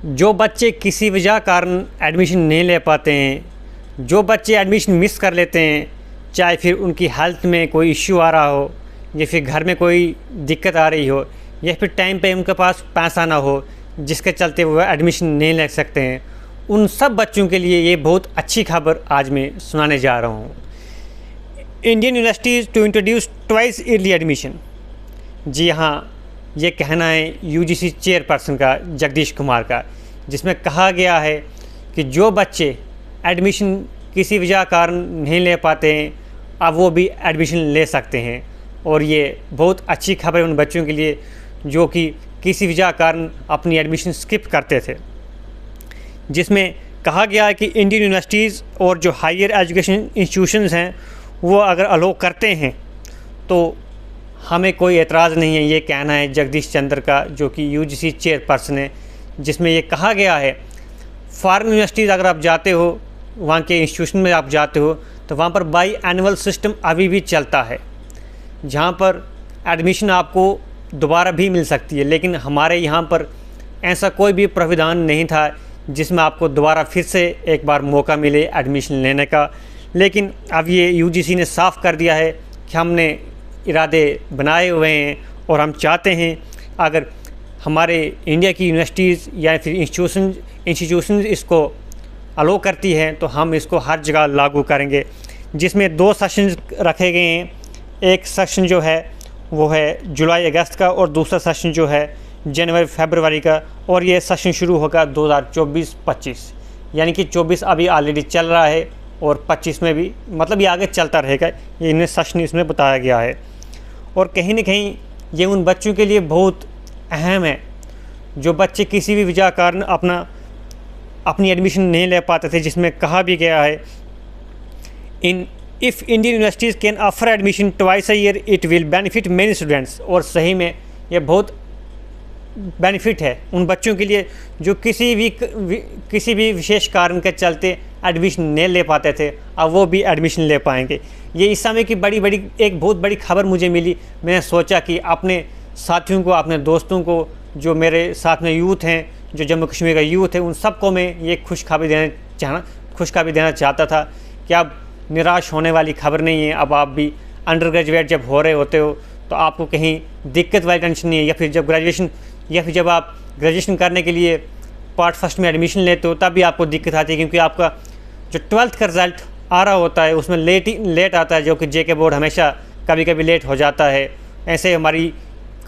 जो बच्चे किसी वजह कारण एडमिशन नहीं ले पाते हैं, जो बच्चे एडमिशन मिस कर लेते हैं, चाहे फिर उनकी हेल्थ में कोई इश्यू आ रहा हो या फिर घर में कोई दिक्कत आ रही हो या फिर टाइम पे उनके पास पैसा ना हो जिसके चलते वो एडमिशन नहीं ले सकते हैं, उन सब बच्चों के लिए ये बहुत अच्छी खबर आज मैं सुनाने जा रहा हूँ। Indian universities to introduce twice yearly admission. जी हाँ, ये कहना है यूजीसी चेयरपर्सन का जगदीश कुमार का, जिसमें कहा गया है कि जो बच्चे एडमिशन किसी वजह कारण नहीं ले पाते हैं अब वो भी एडमिशन ले सकते हैं। और ये बहुत अच्छी खबर है उन बच्चों के लिए जो कि किसी वजह कारण अपनी एडमिशन स्किप करते थे। जिसमें कहा गया है कि इंडियन यूनिवर्सिटीज़ और जो हायर एजुकेशन इंस्टीट्यूशंस हैं वो अगर अलो करते हैं तो हमें कोई एतराज़ नहीं है। ये कहना है जगदीश चंद्र का जो कि यूजीसी चेयरपर्सन है, जिसमें ये कहा गया है फॉरेन यूनिवर्सिटीज़ अगर आप जाते हो, वहाँ के इंस्टीट्यूशन में आप जाते हो तो वहाँ पर बाई एनुअल सिस्टम अभी भी चलता है, जहाँ पर एडमिशन आपको दोबारा भी मिल सकती है। लेकिन हमारे यहाँ पर ऐसा कोई भी प्रावधान नहीं था जिसमें आपको दोबारा फिर से एक बार मौका मिले एडमिशन लेने का। लेकिन अब ये यूजीसी ने साफ़ कर दिया है कि हमने इरादे बनाए हुए हैं और हम चाहते हैं अगर हमारे इंडिया की यूनिवर्सिटीज़ या फिर इंस्टीट्यूशन इसको अलो करती हैं तो हम इसको हर जगह लागू करेंगे। जिसमें 2 सेशंस रखे गए हैं, एक सेशन जो है वो है जुलाई अगस्त का और दूसरा सेशन जो है जनवरी फरवरी का, और ये सेशन शुरू होगा 2024-25, यानी कि 24 अभी ऑलरेडी चल रहा है और 25 में भी, मतलब ये आगे चलता रहेगा, ये इन्हें सेशन इसमें बताया गया है। और कहीं ना कहीं ये उन बच्चों के लिए बहुत अहम है जो बच्चे किसी भी वजह कारण अपनी एडमिशन नहीं ले पाते थे। जिसमें कहा भी गया है if Indian universities can offer admission twice a year it will benefit many students. और सही में ये बहुत बेनिफिट है उन बच्चों के लिए जो किसी भी विशेष कारण के चलते एडमिशन नहीं ले पाते थे, अब वो भी एडमिशन ले पाएंगे। ये इस समय की एक बहुत बड़ी खबर मुझे मिली। मैंने सोचा कि अपने साथियों को, अपने दोस्तों को, जो मेरे साथ में यूथ हैं, जो जम्मू कश्मीर का यूथ है, उन सबको मैं ये खुशखबरी देना चाहता था कि अब निराश होने वाली खबर नहीं है। अब आप भी अंडर ग्रेजुएट जब हो रहे होते हो तो आपको कहीं दिक्कत वाली टेंशन नहीं है, या फिर जब आप ग्रेजुएशन करने के लिए पार्ट फर्स्ट में एडमिशन लेते हो तब भी आपको दिक्कत आती है, क्योंकि आपका जो 12th का रिज़ल्ट आ रहा होता है उसमें लेट आता है, जो कि जेके बोर्ड हमेशा कभी कभी लेट हो जाता है। ऐसे हमारी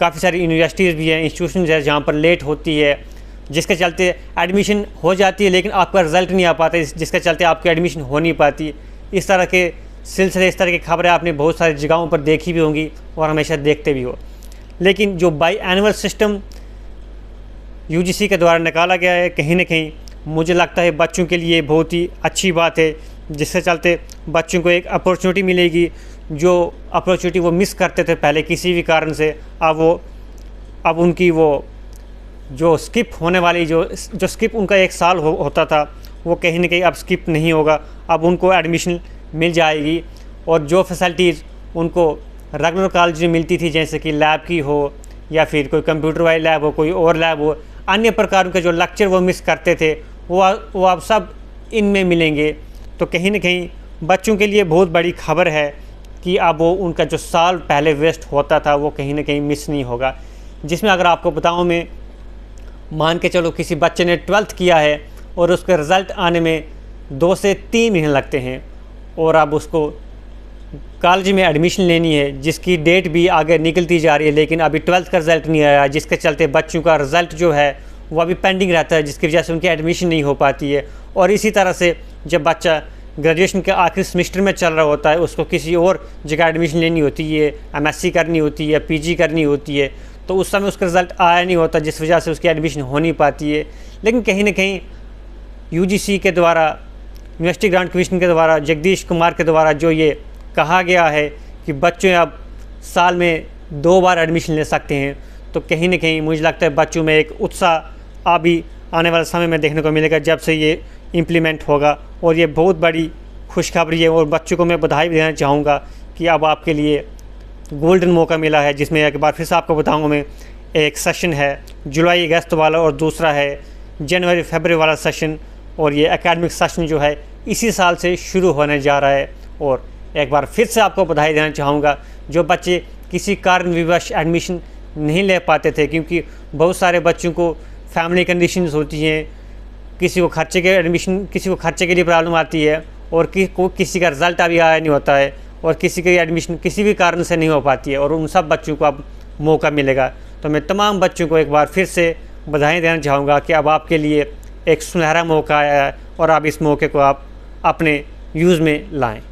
काफ़ी सारी यूनिवर्सिटीज़ भी हैं, इंस्टीट्यूशन है जहाँ पर लेट होती है, जिसके चलते एडमिशन हो जाती है लेकिन आपका रिज़ल्ट नहीं आ पाता, जिसके चलते आपकी एडमिशन हो नहीं पाती। इस तरह की खबरें आपने बहुत सारी जगहों पर देखी भी होंगी और हमेशा देखते भी हो। लेकिन जो बाई एनुअल सिस्टम यूजीसी के द्वारा निकाला गया है, कहीं ना कहीं मुझे लगता है बच्चों के लिए बहुत ही अच्छी बात है, जिसके चलते बच्चों को एक अपॉर्चुनिटी मिलेगी। जो अपॉर्चुनिटी वो मिस करते थे पहले किसी भी कारण से, अब उनकी वो जो स्किप होने वाली जो स्किप उनका 1 साल होता था वो कहीं ना कहीं अब स्किप नहीं होगा। अब उनको एडमिशन मिल जाएगी और जो फैसिलिटीज़ उनको रेगुलर कॉलेज में मिलती थी, जैसे कि लैब की हो या फिर कोई कंप्यूटर वाली लैब हो, कोई और लैब हो, अन्य प्रकार के जो लेक्चर वो मिस करते थे वो अब सब इनमें मिलेंगे। तो कहीं ना कहीं बच्चों के लिए बहुत बड़ी खबर है कि अब वो उनका जो साल पहले वेस्ट होता था वो कहीं ना कहीं मिस नहीं होगा। जिसमें अगर आपको बताऊं, मैं मान के चलो किसी बच्चे ने 12th किया है और उसका रिज़ल्ट आने में 2 से 3 महीने लगते हैं और अब उसको कॉलेज में एडमिशन लेनी है, जिसकी डेट भी आगे निकलती जा रही है, लेकिन अभी 12th का रिज़ल्ट नहीं आया, जिसके चलते बच्चों का रिज़ल्ट जो है वो अभी पेंडिंग रहता है, जिसकी वजह से उनकी एडमिशन नहीं हो पाती है। और इसी तरह से जब बच्चा ग्रेजुएशन के आखिरी सेमेस्टर में चल रहा होता है, उसको किसी और जगह एडमिशन लेनी होती है, एमएससी करनी होती है, पीजी करनी होती है, तो उस समय उसका रिज़ल्ट आया नहीं होता, जिस वजह से उसकी एडमिशन हो नहीं पाती है। लेकिन कहीं ना कहीं यूजीसी के द्वारा, यूनिवर्सिटी ग्रांट कमीशन के द्वारा, जगदीश कुमार के द्वारा जो ये कहा गया है कि बच्चे अब साल में 2 बार एडमिशन ले सकते हैं, तो कहीं ना कहीं मुझे लगता है बच्चों में एक उत्साह अभी आने वाले समय में देखने को मिलेगा जब से ये इम्प्लीमेंट होगा। और ये बहुत बड़ी खुशखबरी है और बच्चों को मैं बधाई देना चाहूँगा कि अब आपके लिए गोल्डन मौका मिला है। जिसमें एक बार फिर से आपको बताऊँगा मैं, एक सेशन है जुलाई अगस्त वाला और दूसरा है जनवरी फरवरी वाला सेशन और ये एकेडमिक सेशन जो है इसी साल से शुरू होने जा रहा है। और एक बार फिर से आपको बधाई देना चाहूँगा जो बच्चे किसी कारणवश एडमिशन नहीं ले पाते थे, क्योंकि बहुत सारे बच्चों को फैमिली कंडीशंस होती हैं, किसी को खर्चे के लिए प्रॉब्लम आती है, और किसी का रिज़ल्ट अभी आया नहीं होता है, और किसी की एडमिशन किसी भी कारण से नहीं हो पाती है, और उन सब बच्चों को अब मौका मिलेगा। तो मैं तमाम बच्चों को एक बार फिर से बधाई देना चाहूँगा कि अब आपके लिए एक सुनहरा मौका आया है और आप इस मौके को आप अपने यूज़ में लाएँ।